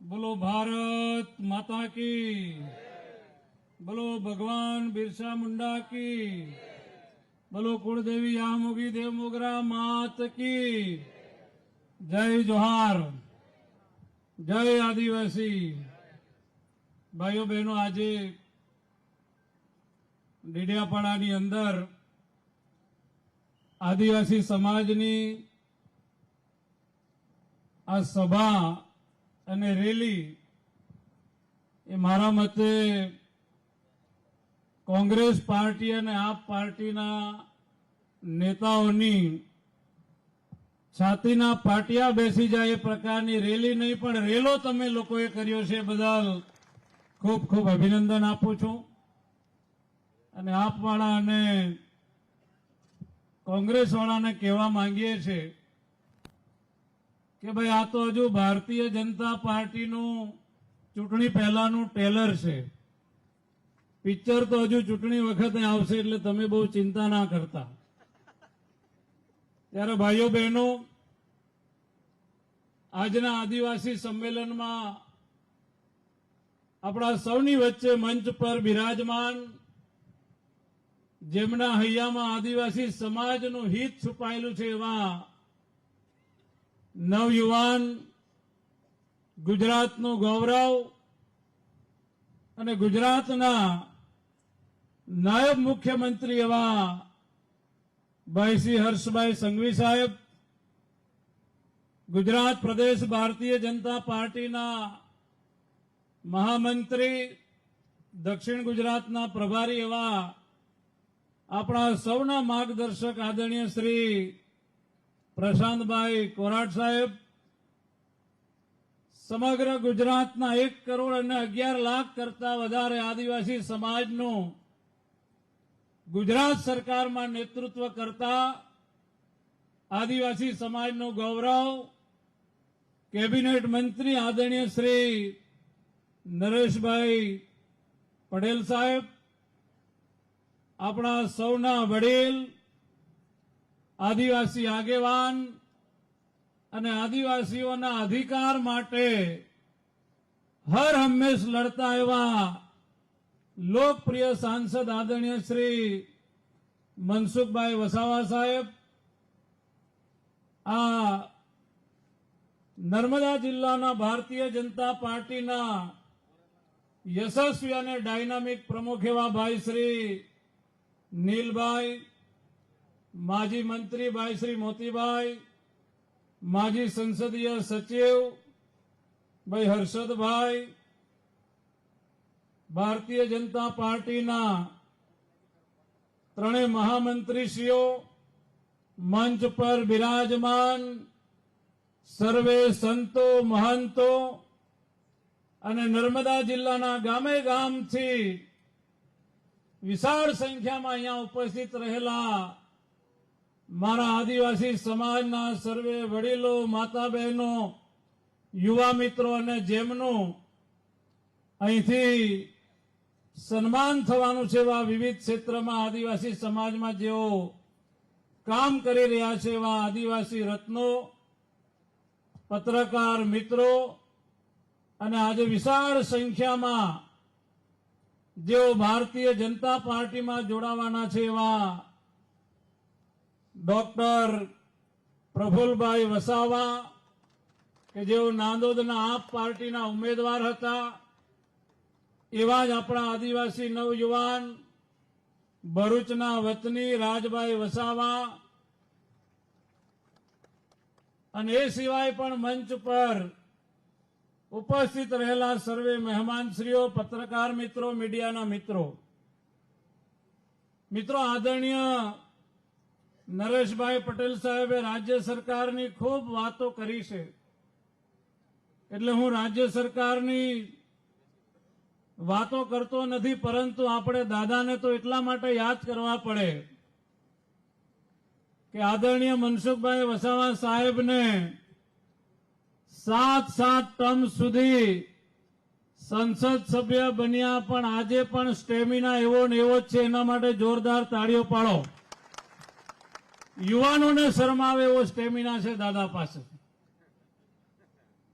बोलो भारत माता की, बोलो भगवान बिरसा मुंडा की, बोलो कुलदेवी यामुगी देव मोगरा मात की जय जोहार। जय आदिवासी भाईओ बहनों, आज डेडियापाड़ानी अंदर आदिवासी समाजनी आ सभा અને રેલી એ મારા મતે કોંગ્રેસ પાર્ટી અને આપ પાર્ટીના નેતાઓની છાતીના પાટિયા બેસી જાય એ પ્રકારની રેલી નહીં પણ રેલો તમે લોકોએ કર્યો છે, બદલ ખૂબ ખૂબ અભિનંદન આપું છું। અને આપવાળા અને કોંગ્રેસવાળાને કહેવા માંગીએ છીએ કે ભાઈ, આ તો હજુ ભારતીય જનતા પાર્ટીનું ચૂંટણી પહેલાનું ટેલર છે, પિક્ચર તો હજુ ચૂંટણી વખતે આવશે, એટલે તમે બહુ ચિંતા ના કરતા। ત્યારે ભાઈઓ બહેનો, આજના આદિવાસી સંમેલનમાં આપણા સૌની વચ્ચે મંચ પર બિરાજમાન, જેમના હૈયામાં આદિવાસી સમાજનું હિત છુપાયેલું છે એવા નવયુવાન, ગુજરાતનું ગૌરવ અને ગુજરાતના નાયબ મુખ્યમંત્રી એવા ભાઈ શ્રી હર્ષભાઈ સંઘવી સાહેબ, ગુજરાત પ્રદેશ ભારતીય જનતા પાર્ટીના મહામંત્રી, દક્ષિણ ગુજરાતના પ્રભારી એવા આપણા સૌના માર્ગદર્શક આદરણીય શ્રી પ્રશાંતભાઈ કોરાટ સાહેબ, સમગ્ર ગુજરાતના 1,11,00,000 કરતા વધારે આદિવાસી સમાજનું ગુજરાત સરકારમાં નેતૃત્વ કરતા આદિવાસી સમાજનું ગૌરવ કેબિનેટ મંત્રી આદરણીય શ્રી નરેશભાઈ પટેલ સાહેબ, આપણા સૌના વડીલ, આદિવાસી આગેવાન અને આદિવાસીઓના અધિકાર માટે હર હંમેશ લડતા એવા લોકપ્રિય સાંસદ આદરણીય શ્રી મનસુખભાઈ વસાવા સાહેબ, આ નર્મદા જિલ્લાના ભારતીય જનતા પાર્ટીના યશસ્વી અને ડાયનામિક પ્રમુખ એવા ભાઈ શ્રી નીલભાઈ, माजी मंत्री भाई श्री मोतीभाई, माजी संसदीय सचिव भाई हर्षद भाई, भारतीय जनता पार्टी ना त्रणेय महामंत्रीश्रीओ, मंच पर विराजमान सर्वे संतो महंतो અને નર્મદા જિલ્લાના ગામે ગામથી વિશાળ સંખ્યામાં અહીંયા ઉપસ્થિત રહેલા મારા આદિવાસી સમાજના સર્વે વડીલો, માતા બહેનો, યુવા મિત્રો અને જેમનું અહીંથી સન્માન થવાનું છે એવા વિવિધ ક્ષેત્રમાં આદિવાસી સમાજમાં જેઓ કામ કરી રહ્યા છે એવા આદિવાસી રત્નો, પત્રકાર મિત્રો અને આજે વિશાળ સંખ્યામાં જેઓ ભારતીય જનતા પાર્ટીમાં જોડાવાના છે એવા डॉक्टर प्रफुल्लभाई वसावा के जो नांदोदना आप पार्टीना उम्मीदवार हता, एवा ज आपणा आदिवासी नवयुवान भरूचना वतनी राजभाई वसावा अने ए सिवाय पण मंच पर उपस्थित रहेला सर्वे मेहमानश्रीओ, पत्रकार मित्रों, मीडियाना मित्रों, आदरणीय નરેશભાઈ પટેલ સાહેબે રાજ્ય સરકારની ખૂબ વાતો કરી છે, એટલે હું રાજ્ય સરકારની વાતો કરતો નથી, પરંતુ આપણે દાદાને તો એટલા માટે યાદ કરવા પડે કે આદરણીય મનસુખભાઈ વસાવા સાહેબને 7 ટર્મ સુધી સંસદ સભ્ય બન્યા, પણ આજે પણ સ્ટેમિના એવો ને એવો જ છે, એના માટે જોરદાર તાળીઓ પાડો। યુવાનોને શરમાવે એવો સ્ટેમિના છે દાદા પાસે।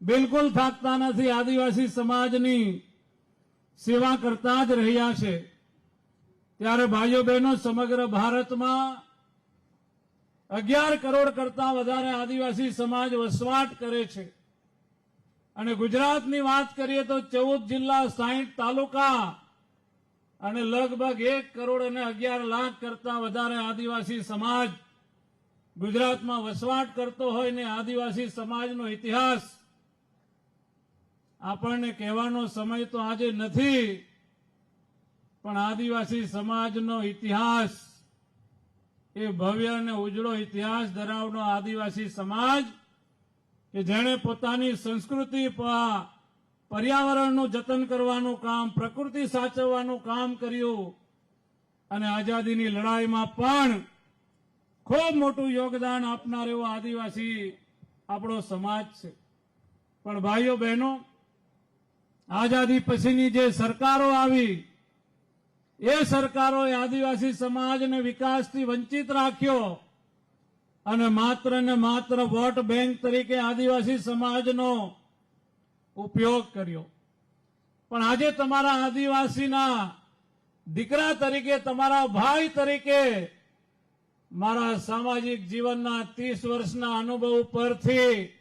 બિલકુલ થાકતા નથી, આદિવાસી સમાજની સેવા કરતા જ રહ્યા છે. ત્યારે ભાઈઓ બહેનો, સમગ્ર ભારતમાં 11 કરોડ કરતા વધારે આદિવાસી સમાજ વસવાટ કરે છે. અને ગુજરાતની વાત કરીએ તો 14 જિલ્લા, 60 તાલુકા અને લગભગ 1 કરોડ અને 11 લાખ કરતા વધારે આદિવાસી સમાજ ગુજરાતમાં વસવાટ કરતો હોય ને આદિવાસી સમાજનો ઇતિહાસ આપણને કહેવાનો સમય તો આજે નથી, પણ આદિવાસી સમાજનો ઇતિહાસ એ ભવ્ય અને ઉજળો ઇતિહાસ ધરાવનો આદિવાસી સમાજ કે જેણે પોતાની સંસ્કૃતિ, પર્યાવરણનું જતન કરવાનું કામ, પ્રકૃતિ સાચવવાનું કામ કર્યું અને આઝાદીની લડાઈમાં પણ ખૂબ મોટું યોગદાન આપનાર એવો આદિવાસી આપણો સમાજ છે. પણ ભાઈઓ બહેનો, આઝાદી પછીની જે સરકારો આવી એ સરકારોએ આદિવાસી સમાજને વિકાસથી વંચિત રાખ્યો અને માત્ર ને માત્ર વોટ બેંક તરીકે આદિવાસી સમાજનો ઉપયોગ કર્યો. પણ આજે તમારા આદિવાસીના દીકરા તરીકે, તમારા ભાઈ તરીકે મારા સામાજિક જીવનના 30 વર્ષના અનુભવ પરથી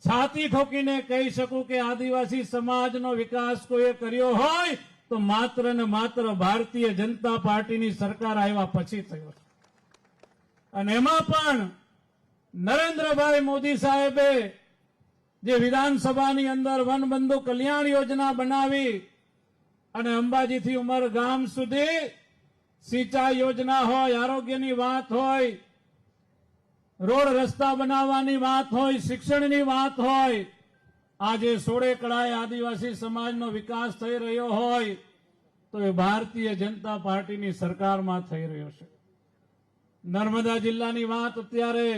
છાતી ઠોકીને કહી શકું કે આદિવાસી સમાજનો વિકાસ કોઈએ કર્યો હોય તો માત્ર ને માત્ર ભારતીય જનતા પાર્ટીની સરકાર આવ્યા પછી થયો. અને એમાં પણ નરેન્દ્રભાઈ મોદી સાહેબે જે વિધાનસભાની અંદર વનબંધુ કલ્યાણ યોજના બનાવી અને અંબાજીથી ઉમરગામ સુધી સિંચાઈ યોજના હોય, આરોગ્યની વાત હોય, રોડ રસ્તા બનાવવાની વાત હોય, શિક્ષણની વાત હોય, આજે સોળે કળાએ આદિવાસી સમાજનો વિકાસ થઈ રહ્યો હોય તો એ ભારતીય જનતા પાર્ટીની સરકારમાં થઈ રહ્યો છે. નર્મદા જિલ્લાની વાત અત્યારે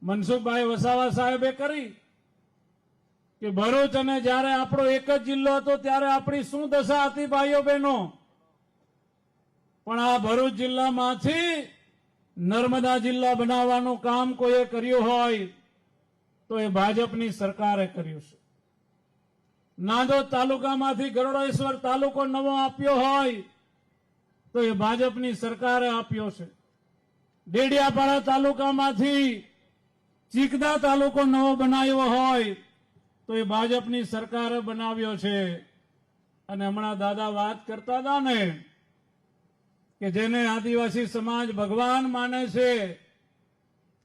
મનસુખભાઈ વસાવા સાહેબે કરી કે ભરૂચ અને જ્યારે આપણો એક જ જિલ્લો હતો ત્યારે આપણી શું દશા હતી ભાઈઓ બહેનો. પણ આ ભરૂચ જિલ્લામાંથી નર્મદા જિલ્લા બનાવવાનું કામ કોઈએ કર્યું હોય તો એ ભાજપની સરકારે કર્યું છે. નાંદોદ તાલુકામાંથી ગરુડેશ્વર તાલુકો નવો આપ્યો હોય તો એ ભાજપની સરકારે આપ્યો છે. ડેડિયાપાડા તાલુકામાંથી ચીકદા તાલુકો નવો બનાવ્યો હોય તો એ ભાજપની સરકારે બનાવ્યો છે. અને હમણાં દાદા વાત કરતા હતા ને કે જેને આદિવાસી સમાજ ભગવાન માને છે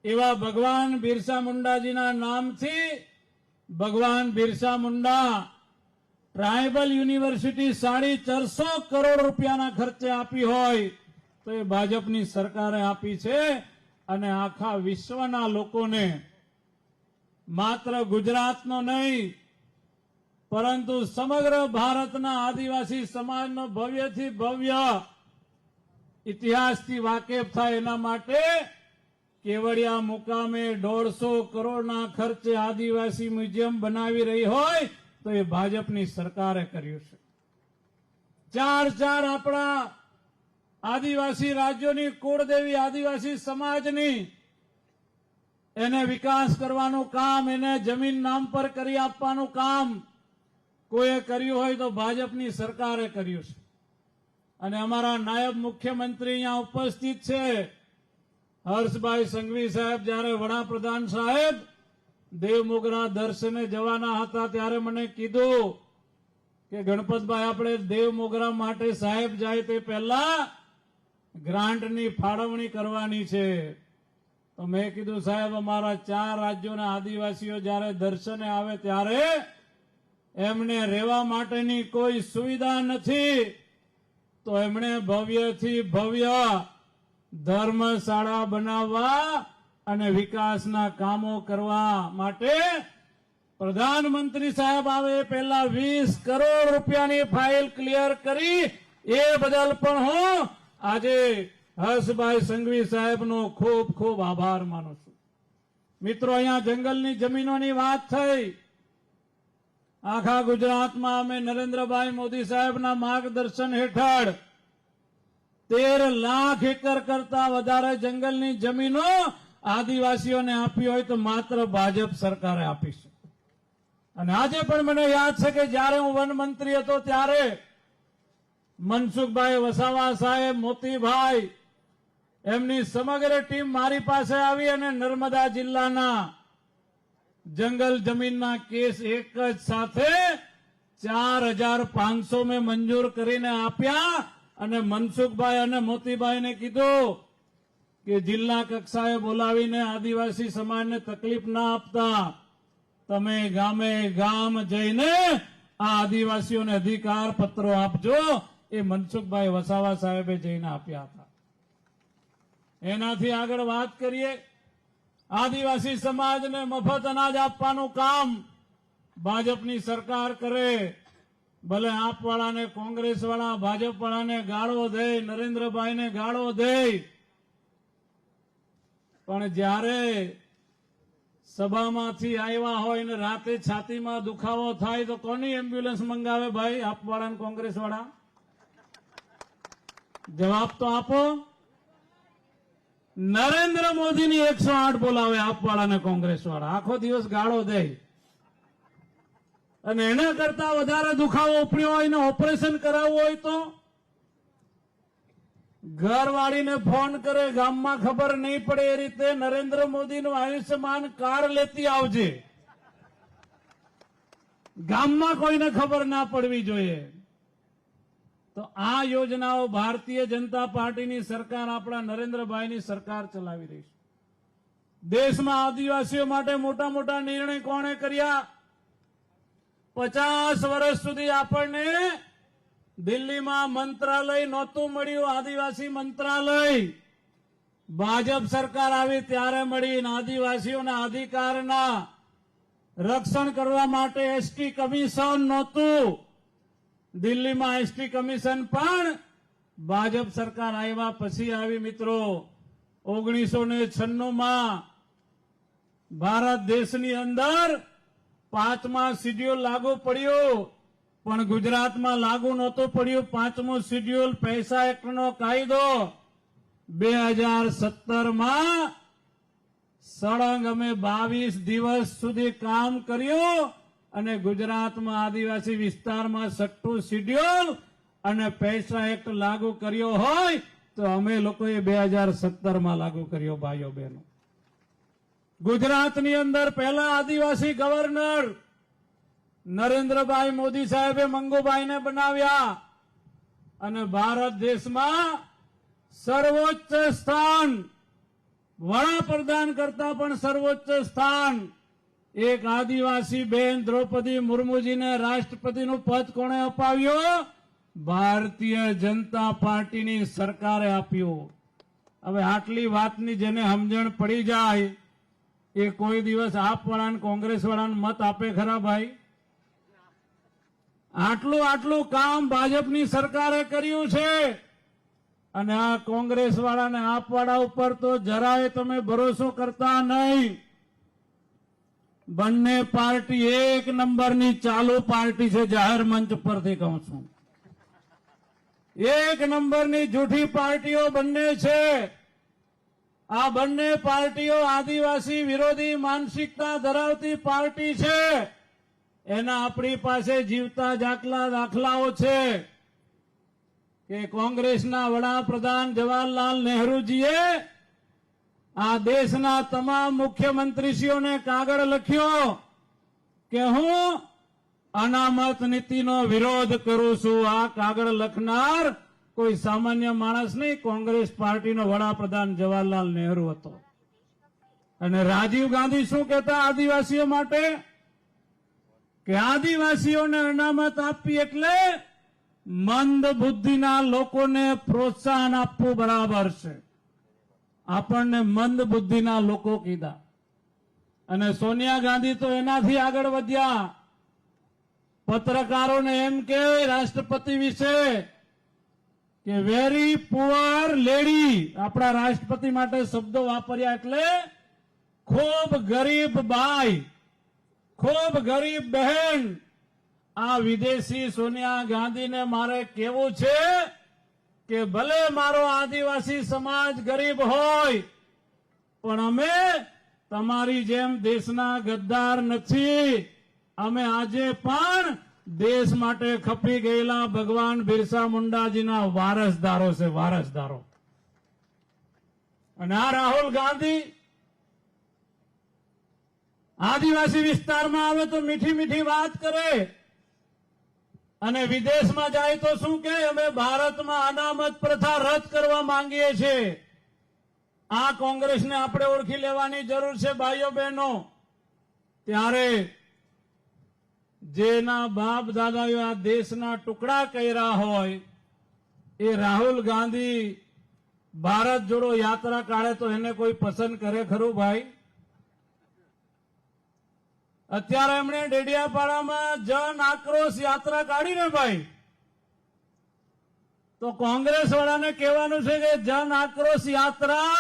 એવા ભગવાન બિરસા મુંડાજીના નામથી ભગવાન બિરસા મુંડા ટ્રાયબલ યુનિવર્સિટી 450 કરોડ રૂપિયાના ખર્ચે આપી હોય તો એ ભાજપની સરકારે આપી છે. અને આખા વિશ્વના લોકોને, માત્ર ગુજરાતનો નહીં પરંતુ સમગ્ર ભારતના આદિવાસી સમાજનો ભવ્યથી ભવ્ય ઇતિહાસથી વાકેફ થાય એના માટે કેવડિયા મુકામે 150 કરોડના ખર્ચે આદિવાસી મ્યુઝિયમ બનાવી રહી હોય તો એ ભાજપની સરકારે કર્યું છે. 4 આપણા આદિવાસી રાજ્યોની કુળદેવી આદિવાસી સમાજની એને વિકાસ કરવાનું કામ, એને જમીન નામ પર કરી આપવાનું કામ કોઈએ કર્યું હોય તો ભાજપની સરકારે કર્યું છે. અને અમારા નાયબ મુખ્યમંત્રી અહીંયા ઉપસ્થિત છે હર્ષભાઈ સંઘવી સાહેબ. જ્યારે વડાપ્રધાન સાહેબ દેવમોગરા દર્શને જવાના હતા ત્યારે મને કીધું કે ગણપતભાઈ, આપણે દેવમોગરા માટે સાહેબ જાય તે પહેલા ગ્રાન્ટની ફાળવણી કરવાની છે. તો મેં કીધું સાહેબ, અમારા 4 રાજ્યોના આદિવાસીઓ જ્યારે દર્શને આવે ત્યારે એમને રહેવા માટેની કોઈ સુવિધા નથી તો એમણે ભવ્યથી ભવ્ય ધર્મશાળા બનાવવા અને વિકાસના કામો કરવા માટે પ્રધાનમંત્રી સાહેબ આવે પહેલા 20 કરોડ રૂપિયાની ફાઇલ ક્લિયર કરી એ બદલ પણ હું આજે હર્ષભાઈ સંઘવી સાહેબનો ખૂબ ખૂબ આભાર માનું છું. મિત્રો, અહીંયા જંગલની જમીનોની વાત થઈ. આખા ગુજરાતમાં અમે નરેન્દ્રભાઈ મોદી સાહેબના માર્ગદર્શન હેઠળ 13 લાખ એકર કરતા વધારે જંગલની જમીનો આદિવાસીઓને આપી હોય તો માત્ર ભાજપ સરકારે આપી છે. અને આજે પણ મને યાદ છે કે જ્યારે હું વન મંત્રી હતો ત્યારે મનસુખભાઈ વસાવા સાહેબ, મોતીભાઈ, એમની સમગ્ર ટીમ મારી પાસે આવી અને નર્મદા જિલ્લાના જંગલ જમીનના કેસ એક જ સાથે 4,500 મેં મંજૂર કરીને આપ્યા અને મનસુખભાઈ અને મોતીભાઈને કીધું કે જિલ્લા કક્ષાએ બોલાવીને આદિવાસી સમાજને તકલીફ ના આપતા, તમે ગામે ગામ જઈને આ આદિવાસીઓને અધિકાર પત્રો આપજો. એ મનસુખભાઈ વસાવા સાહેબે જઈને આપ્યા હતા. એનાથી આગળ વાત કરીએ, આદિવાસી સમાજને મફત અનાજ આપવાનું કામ ભાજપની સરકાર કરે. ભલે આપવાળાને, કોંગ્રેસવાળા, ભાજપવાળાને ગાળો દે, નરેન્દ્રભાઈને ગાળો દે, પણ જ્યારે સભામાંથી આવ્યા હોય ને રાતે છાતીમાં દુખાવો થાય તો કોની એમ્બ્યુલન્સ મંગાવે ભાઈ? આપવાળા ને કોંગ્રેસવાળા? જવાબ તો આપો. નરેન્દ્ર મોદીની 108 બોલાવે આપવાળા ને કોંગ્રેસવાળા, આખો દિવસ ગાળો દે. અને એના કરતા વધારે દુખાવો ઉપડ્યો હોય ને ઓપરેશન કરાવવું હોય તો ઘરવાળીને ફોન કરે, ગામમાં ખબર નહીં પડે એ રીતે નરેન્દ્ર મોદીનું આયુષ્યમાન કાર્ડ લેતી આવજે. ગામમાં કોઈને ખબર ના પડવી જોઈએ. તો આ યોજનાઓ ભારતીય જનતા પાર્ટીની સરકાર, આપણા નરેન્દ્રભાઈની સરકાર ચલાવી રહી છે. દેશમાં આદિવાસીઓ માટે મોટા મોટા નિર્ણય કોણે કર્યા? 50 વર્ષ સુધી આપણને દિલ્હીમાં મંત્રાલય નહોતું મળ્યું, આદિવાસી મંત્રાલય. ભાજપ સરકાર આવી ત્યારે મળી. આદિવાસીઓના અધિકારના રક્ષણ કરવા માટે એસટી કમિશન નહોતું. દિલ્હીમાં એસટી કમિશન પણ ભાજપ સરકાર આવ્યા પછી આવી. મિત્રો, 1996માં ભારત દેશની અંદર 5મા શિડ્યુલ લાગુ પડ્યું, પણ ગુજરાતમાં લાગુ નહોતું પડ્યું 5મું શિડ્યુલ. પૈસા એક્ટનો કાયદો 2017માં સળંગ અમે 22 દિવસ સુધી કામ કર્યું અને ગુજરાતમાં આદિવાસી વિસ્તારમાં 6મું શિડ્યુલ અને પૈસા એક્ટ લાગુ કર્યો હોય તો અમે લોકોએ 2017માં લાગુ કર્યો. ભાઈઓ બહેનો, ગુજરાતની અંદર પહેલા આદિવાસી ગવર્નર નરેન્દ્રભાઈ મોદી સાહેબે મંગુભાઈને બનાવ્યા અને ભારત દેશમાં સર્વોચ્ચ સ્થાન, વડાપ્રધાન કરતા પણ સર્વોચ્ચ સ્થાન એક આદિવાસી બેન દ્રૌપદી મુર્મુજીને રાષ્ટ્રપતિનું પદ કોણે અપાવ્યું? ભારતીય જનતા પાર્ટીની સરકારે આપ્યું. હવે આટલી વાતની જેને સમજણ પડી જાય એ કોઈ દિવસ આપવાળા કોંગ્રેસવાળાને મત આપે ખરા ભાઈ? આટલું કામ ભાજપની સરકારે કર્યું છે અને આ કોંગ્રેસવાળાને આપવાળા ઉપર તો જરાય તમે ભરોસો કરતા નહીં. બંને પાર્ટી એક નંબરની ચાલુ પાર્ટી છે. જાહેર મંચ પરથી કહું છું, એક નંબરની જૂઠી પાર્ટીઓ બંને છે. આ બંને પાર્ટીઓ આદિવાસી વિરોધી માનસિકતા ધરાવતી પાર્ટી છે. એના આપણી પાસે જીવતા દાખલાઓ છે કે કોંગ્રેસના વડાપ્રધાન જવાહરલાલ નહેરુજીએ આ દેશના તમામ મુખ્યમંત્રીશ્રીઓને કાગળ લખ્યો કે હું અનામત નીતિનો વિરોધ કરું છું. આ કાગળ લખનાર કોઈ સામાન્ય માણસ નહીં, કોંગ્રેસ પાર્ટીનો વડાપ્રધાન જવાહરલાલ નહેરુ હતો. અને રાજીવ ગાંધી શું કહેતા આદિવાસીઓ માટે? કે આદિવાસીઓને અનામત આપવી એટલે મંદ બુદ્ધિના લોકોને પ્રોત્સાહન આપવું બરાબર છે. આપણને મંદ બુદ્ધિના લોકો કીધા. અને સોનિયા ગાંધી તો એનાથી આગળ વધ્યા. પત્રકારોને એમ કે રાષ્ટ્રપતિ વિશે કે વેરી પુઅર લેડી, આપણા રાષ્ટ્રપતિ માટે શબ્દો વાપર્યા એટલે ખૂબ ગરીબ બાઈ, ખૂબ ગરીબ બહેન. આ વિદેશી સોનિયા ગાંધીને મારે કહેવું છે કે ભલે મારો આદિવાસી સમાજ ગરીબ હોય પણ અમે તમારી જેમ દેશના ગદ્દાર નથી. અમે આજે પણ દેશ માટે ખપી ગયેલા ભગવાન બિરસા મુંડાજીના વારસદારો છે, વારસદારો. અને આ રાહુલ ગાંધી આદિવાસી વિસ્તારમાં આવે તો મીઠી મીઠી વાત કરે અને વિદેશમાં જાય તો શું કહે, અમે ભારતમાં અનામત પ્રથા રદ કરવા માંગીએ છીએ. આ કોંગ્રેસને આપણે ઓળખી લેવાની જરૂર છે ભાઈઓ બહેનો. ત્યારે જેના બાપ દાદાએ આ દેશના ટુકડા કર્યા હોય એ રાહુલ ગાંધી ભારત જોડો યાત્રા કાઢે તો એને કોઈ પસંદ કરે ખરું ભાઈ? અત્યારે એમણે ડેડિયાપાડામાં જન આક્રોશ યાત્રા કાઢીને ભાઈ, તો કોંગ્રેસ વાળાને કહેવાનું છે કે જન આક્રોશ યાત્રા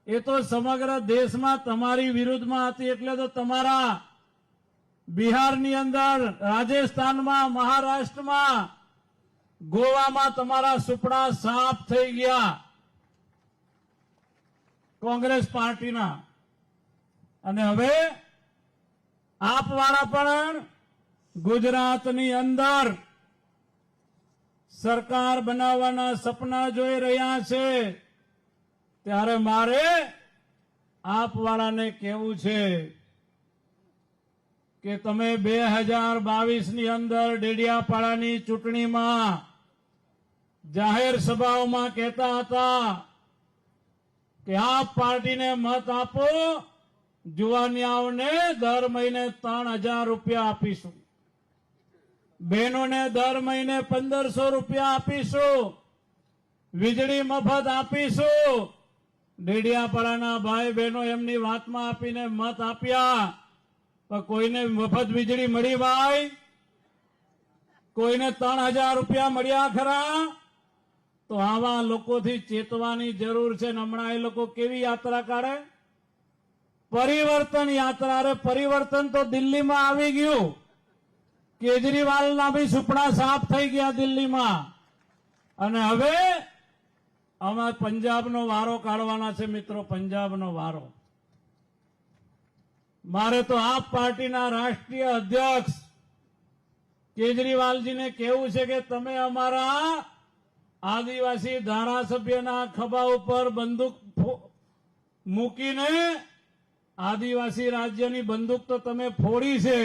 એ તો સમગ્ર દેશમાં તમારી વિરુદ્ધમાં હતી, એટલે તો તમારા બિહારની અંદર, રાજસ્થાનમાં, મહારાષ્ટ્રમાં, ગોવામાં તમારા સુપડા સાફ થઈ ગયા કોંગ્રેસ પાર્ટીના. અને હવે આપવાળા પણ ગુજરાતની અંદર સરકાર બનાવવાના સપના જોઈ રહ્યા છે. ત્યારે મારે આપવાળાને કહેવું છે કે તમે 2022ની અંદર ડેડિયાપાડાની ચૂંટણીમાં જાહેર સભાઓમાં કહેતા હતા કે આપ પાર્ટીને મત આપો, જુવાનિયાઓને દર મહિને 3,000 રૂપિયા આપીશું, બહેનોને દર મહિને 1,500 રૂપિયા આપીશું, વીજળી મફત આપીશું. ડેડિયાપાડાના ભાઈ બહેનો એમની વાતમાં આપીને મત આપ્યા, પણ કોઈને મફત વીજળી મળી ભાઈ? કોઈને 3,000 રૂપિયા મળ્યા ખરા? તો આવા લોકોથી ચેતવાની જરૂર છે. હમણાં એ લોકો કેવી યાત્રા કાઢે? પરિવર્તન યાત્રા. અરે પરિવર્તન તો દિલ્હીમાં આવી ગયું. કેજરીવાલના બી સુપડા સાફ થઈ ગયા દિલ્હીમાં. અને હવે અમે પંજાબનો વારો કાઢવાના છે મિત્રો, પંજાબનો વારો. મારે તો આપ પાર્ટીના રાષ્ટ્રીય અધ્યક્ષ કેજરીવાલજીને કહેવું છે કે તમે અમારા આદિવાસી ધારાસભ્યના ખભા ઉપર બંદૂક મૂકીને આદિવાસી રાજ્યની બંદૂક તો તમે ફોડી છે,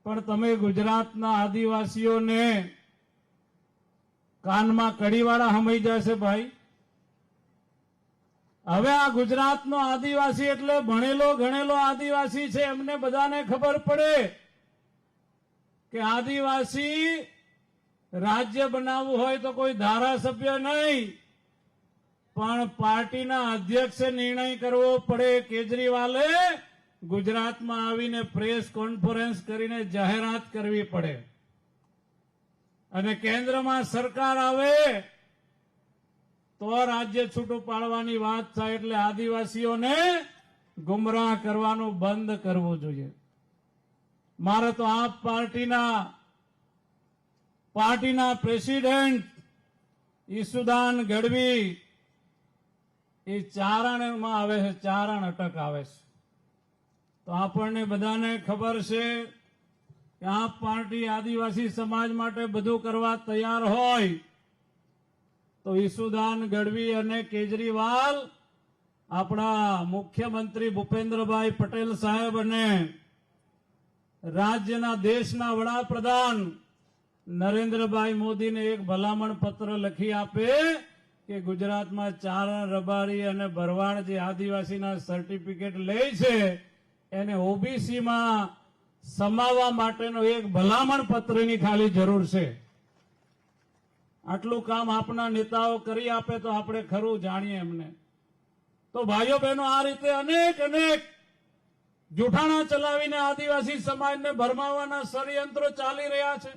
પણ તમે ગુજરાતના આદિવાસીઓને કાનમાં કડીવાળા હમાઈ જશે ભાઈ. હવે આ ગુજરાતનો આદિવાસી એટલે ભણેલો ગણેલો આદિવાસી છે. એમને બધાને ખબર પડે કે આદિવાસી રાજ્ય બનાવવું હોય તો કોઈ ધારાસભ્ય નહીં, પણ પાર્ટીના અધ્યક્ષે નિર્ણય કરવો પડે. કેજરીવાલે ગુજરાતમાં આવીને પ્રેસ કોન્ફરન્સ કરીને જાહેરાત કરવી પડે. અને કેન્દ્રમાં સરકાર આવે તો રાજ્ય છૂટું પાડવાની વાત થાય. એટલે આદિવાસીઓને ગુમરાહ કરવાનું બંધ કરવું જોઈએ. મારે તો આપ પાર્ટીના પ્રેસિડેન્ટ ઈસુદાન ગઢવી એ ચારણમાં આવે છે, ચારણ અટક આવે છે. તો આપણને બધાને ખબર છે કે આપ પાર્ટી આદિવાસી સમાજ માટે બધું કરવા તૈયાર હોય તો ઈસુદાન ગઢવી અને કેજરીવાલ આપણા મુખ્યમંત્રી ભૂપેન્દ્રભાઈ પટેલ સાહેબ અને રાજ્યના દેશના વડાપ્રધાન નરેન્દ્રભાઈ મોદીને એક ભલામણ પત્ર લખી આપે કે ગુજરાતમાં ચારણ, રબારી અને ભરવાડ જે આદિવાસીના સર્ટિફિકેટ લે છે એને ઓબીસીમાં સમાવવા માટેનો એક ભલામણ પત્રની ખાલી જરૂર છે. આટલું કામ આપના નેતાઓ કરી આપે તો આપણે ખરું જાણીએ એમને. તો ભાઈઓ બહેનો, આ રીતે અનેક જૂઠાણા ચલાવીને આદિવાસી સમાજને ભરમાવવાના ષડયંત્રો ચાલી રહ્યા છે.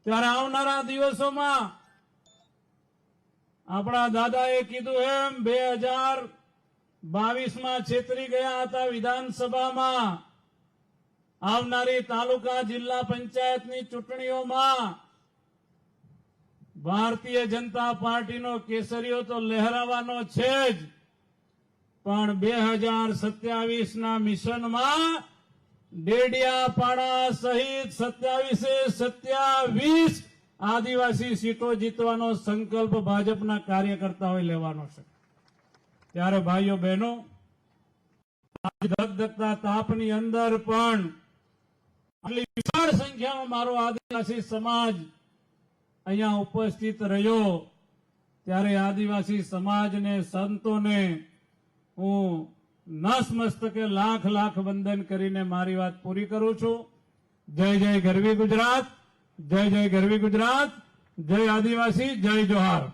ત્યારે આવનારા દિવસોમાં આપણા દાદાએ કીધું એમ 2022માં છેતરી ગયા હતા વિધાનસભામાં. આવનારી તાલુકા જિલ્લા પંચાયતની ચૂંટણીઓમાં ભારતીય જનતા પાર્ટીનો કેસરીઓ તો લહેરાવાનો છે જ, પણ 2027ના મિશનમાં ડેડિયાપાડા સહિત 27 આદિવાસી સીટો જીતવાનો સંકલ્પ ભાજપના કાર્યકર્તાઓએ લેવાનો છે. ત્યારે ભાઈઓ બહેનો, આજ ધગધગતા તાપની અંદર પણ આટલી વિશાળ સંખ્યામાં મારો આદિવાસી સમાજ અહીંયા ઉપસ્થિત રહ્યો, ત્યારે આદિવાસી સમાજને, સંતોને હું નસમસ્તકે લાખ લાખ વંદન કરીને મારી વાત પૂરી કરું છું. જય જય ગરવી ગુજરાત, જય જય ગરવી ગુજરાત, જય આદિવાસી, જય જોહાર.